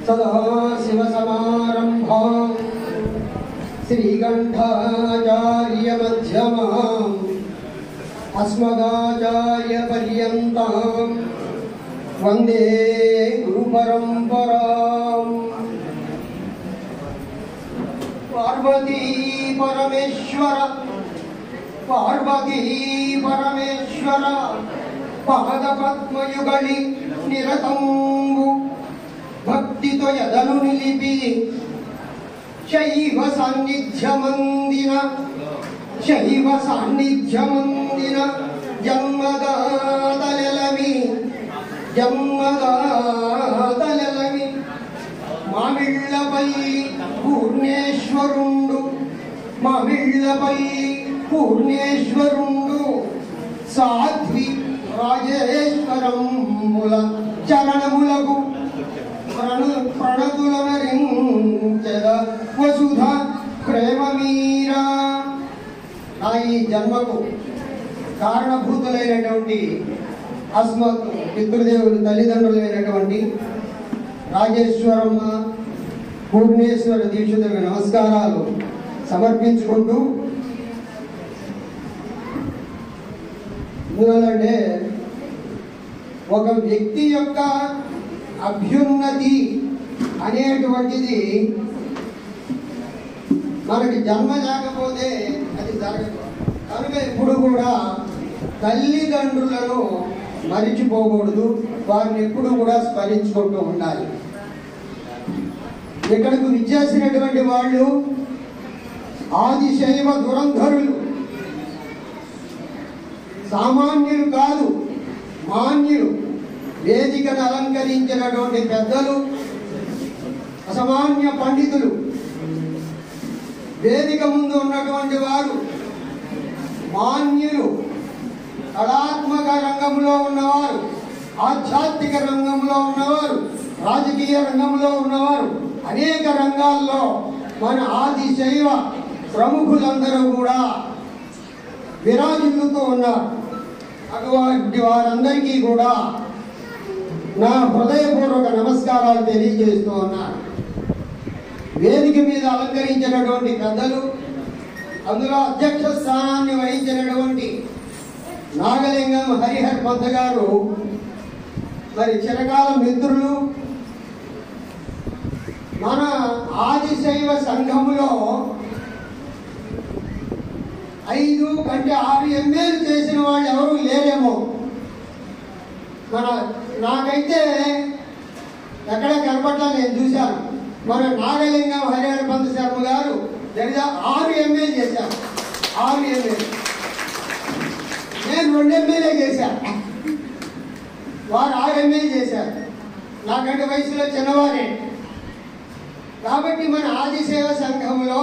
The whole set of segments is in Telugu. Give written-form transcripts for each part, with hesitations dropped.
सदाशिवसमारम्भां श्रीकण्ठाचार्यमध्यमाम् अस्मदाचार्यपर्यन्तां वन्दे गुरुपरम्पराम्। पार्वती परमेश्वर पादपद्मयुगळि निरतंबु भक्तितो यदनु निलिपि शैव सान्निध्यमंदिन जन्मदातललमि मामिళ్ళపల్లి పూర్ణేశ్వరుండు సాధ్వి రాజేశ్వరముల చరణములకు ప్రణతులనరించెద వసుధ ప్రేమ మీరా. నా ఈ జన్మకు కారణభూతులైనటువంటి అస్మత్ పితృదేవులు తల్లిదండ్రులైనటువంటి రాజేశ్వరమ్మ పూర్ణేశ్వర దీక్షితులకు నమస్కారాలు సమర్పించుకుంటూ, ఎందుకంటే ఒక వ్యక్తి యొక్క అభ్యున్నతి అనేటువంటిది మనకి జన్మ లేకపోతే అది జరగదు. కనుక ఎప్పుడు కూడా తల్లిదండ్రులను మరిచిపోకూడదు, వారిని ఎప్పుడు కూడా స్మరించుకుంటూ ఉండాలి. ఇక్కడకు విచ్చేసినటువంటి వాళ్ళు ఆదిశైవ దురంధరులు, సామాన్యులు కాదు, మాన్యులు. వేదికను అలంకరించినటువంటి పెద్దలు, అసామాన్య పండితులు, వేదిక ముందు ఉన్నటువంటి వారు మాన్యులు, కళాత్మక రంగంలో ఉన్నవారు, ఆధ్యాత్మిక రంగంలో ఉన్నవారు, రాజకీయ రంగంలో ఉన్నవారు, అనేక రంగాల్లో మన ఆదిశైవ ప్రముఖులందరూ కూడా విరాజిల్లుతూ ఉన్నారు. అటువంటి వారందరికీ కూడా నా హృదయపూర్వక నమస్కారాలు తెలియజేస్తూ ఉన్నాను. వేదిక మీద అలంకరించినటువంటి పెద్దలు, అందులో అధ్యక్ష స్థానాన్ని వహించినటువంటి నాగలింగం హరిహర్ పంత గారు మరి చిరకాల మిత్రులు. మన ఆదిశైవ సంఘములో 5 కంటే 6 ఎంఏలు చేసిన వాళ్ళు ఎవరు లేరేమో. నాకైతే ఎక్కడ కనపట్లా, నేను చూశాను. మన నాగలింగం హరిహర పంత శర్మ గారు దగ్గర 6 ఎంఏలు చేశారు. 6 ఎంఏలు. నేను 2 ఎంఏలే చేశాను, వారు 6 ఎంఏలు చేశారు. నాకంటే వయసులో చిన్నవారే. కాబట్టి మన ఆదిశైవ సంఘంలో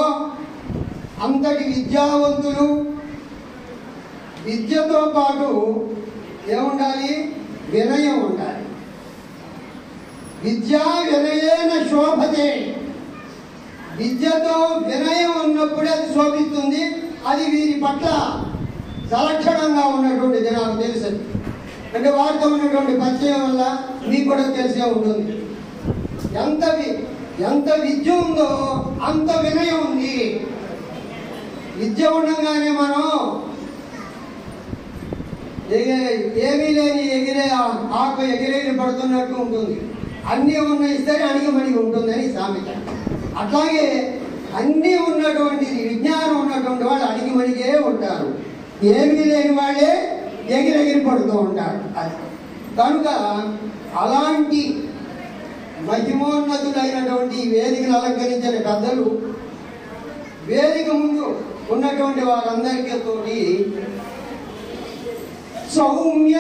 అంతటి విద్యావంతులు, విద్యతో పాటు ఏముండాలి? వినయం ఉండాలి. విద్యా వినయేన శోభతే. విద్యతో వినయం ఉన్నప్పుడే అది శోభిస్తుంది. అది వీరి పట్ల సలక్షణంగా ఉన్నటువంటి జనాలు తెలుసు. అంటే వారితో ఉన్నటువంటి పరిచయం వల్ల మీకు కూడా తెలిసే ఉంటుంది. ఎంత విద్య ఉందో అంత వినయం ఉంది. విద్య ఉండగానే మనం ఏమీ లేని ఆకు ఎగిరేని పడుతున్నట్టు ఉంటుంది. అన్నీ ఉన్న ఇస్తే అణిగిమణిగి ఉంటుందని సామెత. అట్లాగే అన్నీ ఉన్నటువంటి విజ్ఞానం ఉన్నటువంటి వాళ్ళు అణిగిమణిగే ఉంటారు. ఏమీ లేని వాళ్ళే ఎగిరెగిరి పడుతూ ఉంటారు. కనుక అలాంటి మహిమోన్నతులైనటువంటి వేదికను అలంకరించిన పెద్దలు, వేదిక ముందు ఉన్నటువంటి వారందరికీ తోటి సౌమ్య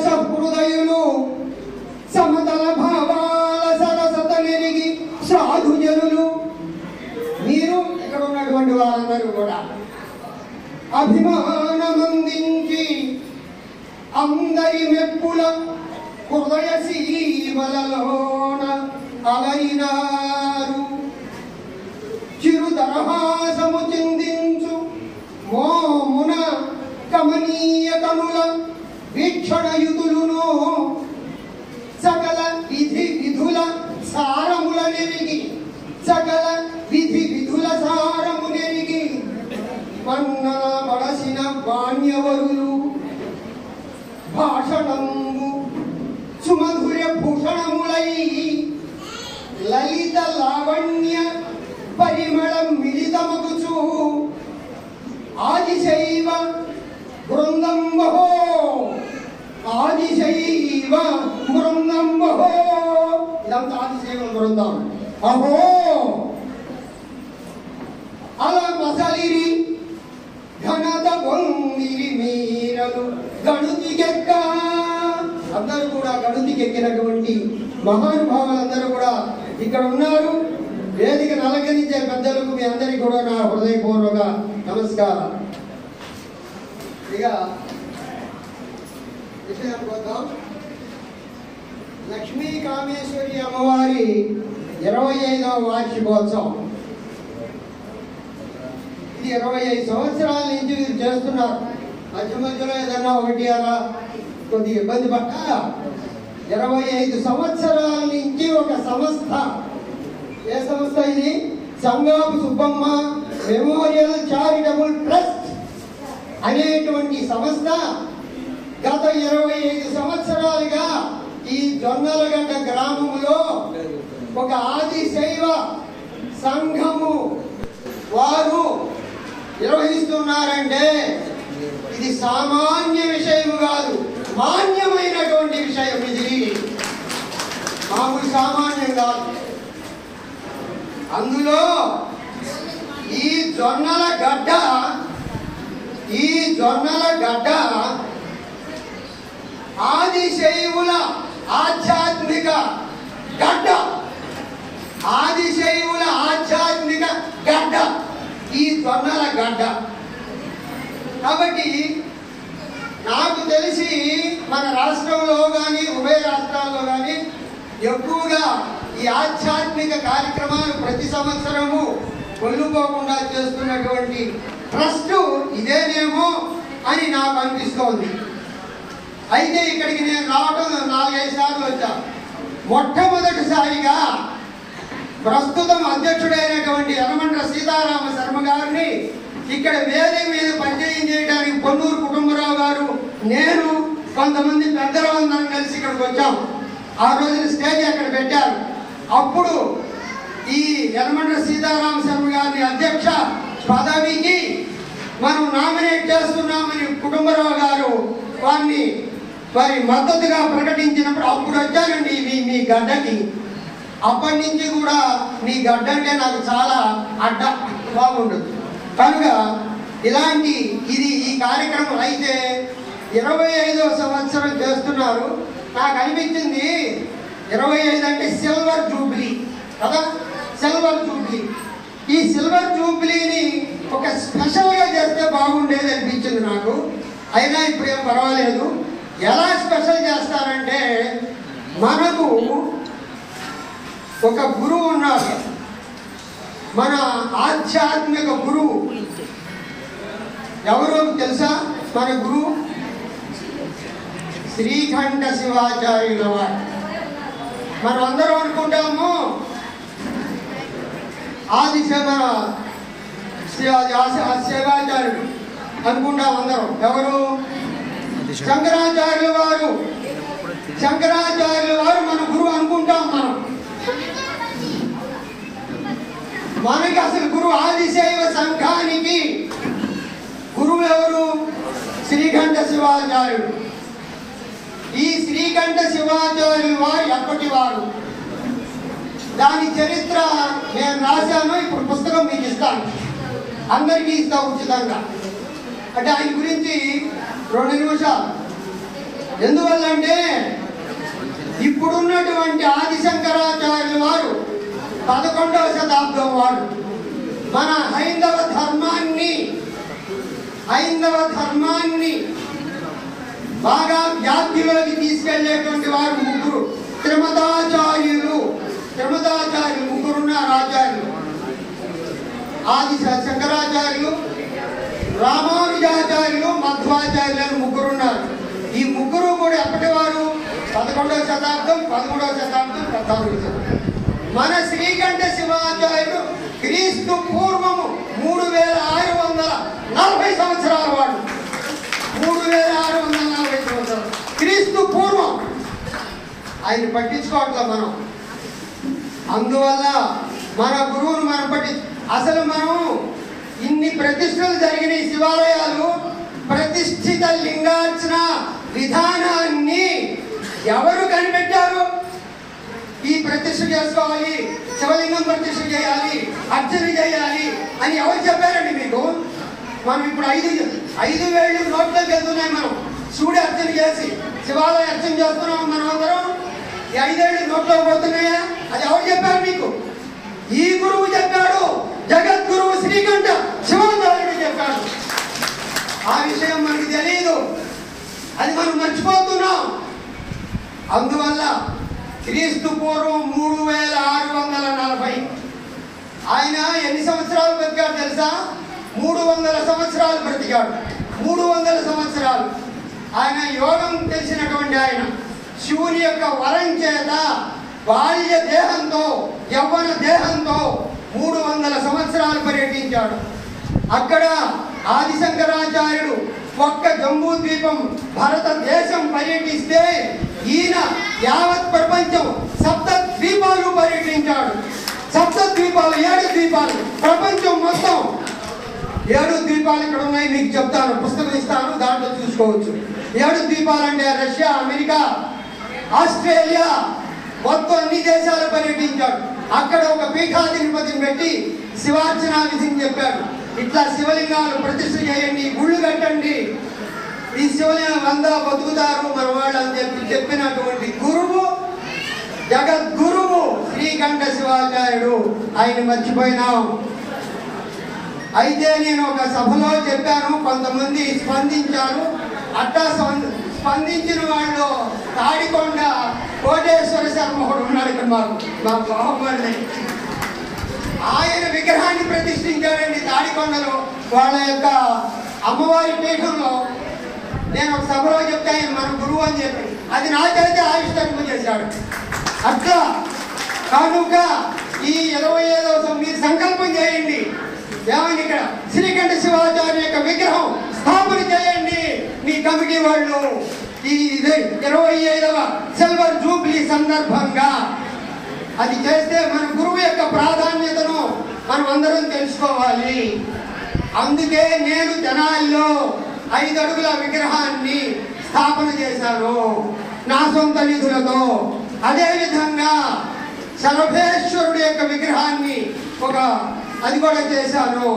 సహృదయులు సమతల భావాల సరసత నెరిగి సాధుజనులు, మీరు ఇక్కడ ఉన్నటువంటి వారందరూ కూడా అభిమానమందించి అందరి మెప్పుల హృదయ సీమలలోన అలైనారు. చిరు దరహాసము చిందించు మోమున కమనీయ కనుల వీక్షణయుతులును సకల మన్నన బడసిన వాణ్యవరులు భాషణము సుమధుర భూషణములై లలిత లావణ్య పరిమళం మిళితమగుచు ఆదిశైవ బృందం బహో ఆదిశైవ బృందం బహో. ఇదంతా ఆదిశైవ బృందం. అహో అలా మసలిరి ఘనత పొందిరి మీరలు గణుతికెక్క. అందరూ కూడా గణుతికెక్కినటువంటి మహానుభావులందరూ కూడా ఇక్కడ ఉన్నారు. వేదికను అలంకరించే పెద్దలకు మీ అందరికీ కూడా నా హృదయపూర్వక నమస్కారం. ఇక విషయానికి వద్దాం. లక్ష్మీ కామేశ్వరి అమ్మవారి 25వ వార్షికోత్సవం. ఇది 25 సంవత్సరాల నుంచి మీరు చేస్తున్నారు. మధ్య మధ్యలో ఏదన్నా ఒకటి అలా కొద్దిగా ఇబ్బంది పడ్డా 25 సంవత్సరాల నుంచి ఒక సంస్థ. ఏ సంస్థ ఇది? సంగాపు సుబ్బమ్మ మెమోరియల్ చారిటబుల్ ట్రస్ట్ అనేటువంటి సంస్థ గత 25 సంవత్సరాలుగా ఈ జొన్నలగడ్డ గ్రామంలో ఒక ఆదిశైవ సంఘము వారు నిర్వహిస్తున్నారంటే ఇది సామాన్య విషయం కాదు, మాన్యమైనటువంటి విషయం. ఇది మామూలు సామాన్యం కాదు. అందులో ఈ జొన్నల గడ్డ ఆదిశైవుల ఆధ్యాత్మిక గడ్డ. ఆదిశైవుల ఆధ్యాత్మిక గడ్డ ఈ జొన్నల గడ్డ. కాబట్టి నాకు తెలిసి మన రాష్ట్రంలో కానీ ఉభయ రాష్ట్రాల్లో కానీ ఎక్కువగా ఈ ఆధ్యాత్మిక కార్యక్రమాలు ప్రతి సంవత్సరము కొల్లుపోకుండా చేస్తున్నటువంటి ట్రస్ట్ ఇదేనేమో అని నాకు అనిపిస్తోంది. అయితే ఇక్కడికి నేను రావడం 4-5 సార్లు వచ్చా. మొట్టమొదటిసారిగా ప్రస్తుతం అధ్యక్షుడైనటువంటి యనమండ్ర సీతారామ శర్మ గారిని ఇక్కడ వేదిక మీద పరిచయం చేయడానికి పొన్నూరు కుటుంబరావు గారు, నేను, కొంతమంది పెద్దలందరం కలిసి ఇక్కడికి వచ్చాం. ఆ రోజున స్టేజ్ అక్కడ పెట్టారు. అప్పుడు ఈ యనమండ్ర సీతారామ శర్మ గారిని అధ్యక్ష పదవికి మనం నామినేట్ చేస్తున్నామని కుటుంబరావు గారు వారిని వారి మద్దతుగా ప్రకటించినప్పుడు అప్పుడు వచ్చానండి మీ గడ్డకి. అప్పటి నుంచి కూడా మీ గడ్డ అంటే నాకు చాలా బాగుంటుంది. కనుక ఇలాంటి ఈ కార్యక్రమం అయితే 25వ సంవత్సరం చేస్తున్నారు. నాకు అనిపించింది 25 అంటే సిల్వర్ జూబ్లీ కదా, సిల్వర్ జూబ్లీ. ఈ సిల్వర్ జూబ్లీని ఒక స్పెషల్గా చేస్తే బాగుండేది అనిపించింది నాకు. అయినా ఇప్పుడు ఏం పర్వాలేదు. ఎలా స్పెషల్ చేస్తారంటే, మనకు ఒక గురువు ఉన్నారు, మన ఆధ్యాత్మిక గురువు. ఎవరు తెలుసా? మన గురువు శ్రీకంఠ శివాచార్యుల వారు. మనం అందరం అనుకుంటాము శివాచార్యుడు అనుకుంటాం అందరం. ఎవరు? శంకరాచార్యుల వారు. శంకరాచార్యుల వారు మన గురువు అనుకుంటాం మనం. మనకి అసలు గురువు ఆదిశైవ సంఘానికి గురువు ఎవరు? శ్రీకంఠ శివాచార్యుడు. ఈ శ్రీకంఠ శివాచార్యులు వారు ఎప్పటి వారు? దాని చరిత్ర నేను రాశాను. ఇప్పుడు పుస్తకం మీకు ఇస్తాను, అందరికీ ఇస్తా ఉచితంగా. అంటే ఆయన గురించి 2 నిమిషాలు. ఎందువల్లంటే ఇప్పుడున్నటువంటి ఆదిశంకరాచార్యుల వారు 11వ శతాబ్దం వాడు. మన హైందవ ధర్మాన్ని బాగా వ్యాప్తిలోకి తీసుకెళ్లేటువంటి వారు ముగ్గురు త్రిమతాచార్యులు. ముగ్గురున్నారు ఆచార్యులు. ఆది శంకరాచార్యులు, రామానుజాచార్యులు, మధ్వాచార్యులు ముగ్గురున్నారు. ఈ ముగ్గురు కూడా ఎప్పటి వారు? 11వ శతాబ్దం, 13వ శతాబ్దం, 14వ శతాబ్దం. మన శ్రీకంఠ శివాచార్యుడు క్రీస్తు పూర్వము 3640 సంవత్సరాల వాడు. 3640 సంవత్సరాలు క్రీస్తు పూర్వం. ఆయన పట్టించుకోవట్లే మనం. అందువల్ల మన గురువును మనం అసలు మనం ఇన్ని ప్రతిష్టలు జరిగిన శివాలయాలు ప్రతిష్ఠిత లింగార్చన విధానాన్ని ఎవరు కనిపెట్టారు? ఈ ప్రతిష్ఠ చేసుకోవాలి, శివలింగం ప్రతిష్ఠ చేయాలి, అర్చన చేయాలి అని ఎవరు చెప్పారండి మీకు? మనం ఇప్పుడు 5 వేళ్ళు నోట్లోకి వెళ్తున్నాయి. మనం శివుడి అర్చన చేసి శివాలయ అర్చన చేస్తున్నాం. మనం అందరం ఈ 5 ఏళ్ళు నోట్లోకి పోతున్నాయా? అది ఎవరు చెప్పారు మీకు? ఈ గురువు చెప్పాడు. జగద్గురువు శ్రీకంఠ శివాచార్యుడు చెప్పాడు. ఆ విషయం మనకి తెలియదు, అది మనం మర్చిపోతున్నాం. అందువల్ల క్రీస్తు పూర్వం 3640 ఆయన ఎన్ని సంవత్సరాలు బ్రతికాడు తెలుసా? 300 సంవత్సరాలు బ్రతికాడు. 300 సంవత్సరాలు ఆయన యోగం తెలిసినటువంటి ఆయన శివుని యొక్క వరం చేత బాల్య దేహంతో యవ్వన దేహంతో 300 సంవత్సరాలు పర్యటించాడు. అక్కడ ఆదిశంకరాచార్యుడు ఒక్క జంబూ ద్వీపం భారతదేశం పర్యటిస్తే ఈయన యావత్ ప్రపంచం 7 ద్వీపాలు పర్యటించాడు. 7 ద్వీపాలు, 7 ద్వీపాలు, ప్రపంచం మొత్తం 7 ద్వీపాలు ఇక్కడ ఉన్నాయి. మీకు చెప్తాను, పుస్తకం ఇస్తాను, దాంట్లో చూసుకోవచ్చు. 7 ద్వీపాలు అంటే రష్యా, అమెరికా, ఆస్ట్రేలియా, మొత్తం అన్ని దేశాలు పర్యటించాడు. అక్కడ ఒక పీఠాధిపతిని పెట్టి శివార్చన విధిని చెప్పాడు. ఇట్లా శివలింగాలు ప్రతిష్ఠ చేయండి, గుళ్ళు కట్టండి, ఈ శివలింగం అంతా బతుకుతారు మన వాళ్ళు అని చెప్పినటువంటి గురువు, జగద్గురువు శ్రీకంఠ శివాచార్యుడు. ఆయన మర్చిపోయినాం. అయితే నేను ఒక సభలో చెప్పాను, కొంతమంది స్పందించారు. అట్టా స్పందించిన వాళ్ళు తాడికొండ కోటేశ్వర శర్మ ఉన్నాడు ఇక్కడ మా బాహుబలి. ఆయన విగ్రహాన్ని ప్రతిష్ఠించాడండి తాడికొండలో, వాళ్ళ యొక్క అమ్మవారి పీఠంలో. నేను ఒక సభలో చెప్తే ఆయన మన గురువు అని చెప్పి అది నా చేతే ఆవిష్కరింప చేశాడు. అట్లా కనుక ఈ 25వ మీరు సంకల్పం చేయండి. ఏమని ఇక్కడ శ్రీకంఠ శివాచార్య యొక్క విగ్రహం స్థాపన చేయండి మీ కమిటీ వాళ్ళు. ఈ 25వ సిల్వర్ జూబ్లీ సందర్భంగా అది చేస్తే మన గురువు యొక్క ప్రాధాన్యతను మనం అందరం తెలుసుకోవాలి. అందుకే నేను తెనాలిలో 5 అడుగుల విగ్రహాన్ని స్థాపన చేశాను నా సొంత నిధులతో. అదేవిధంగా సర్వేశ్వరుడు యొక్క విగ్రహాన్ని అది కూడా చేశాను.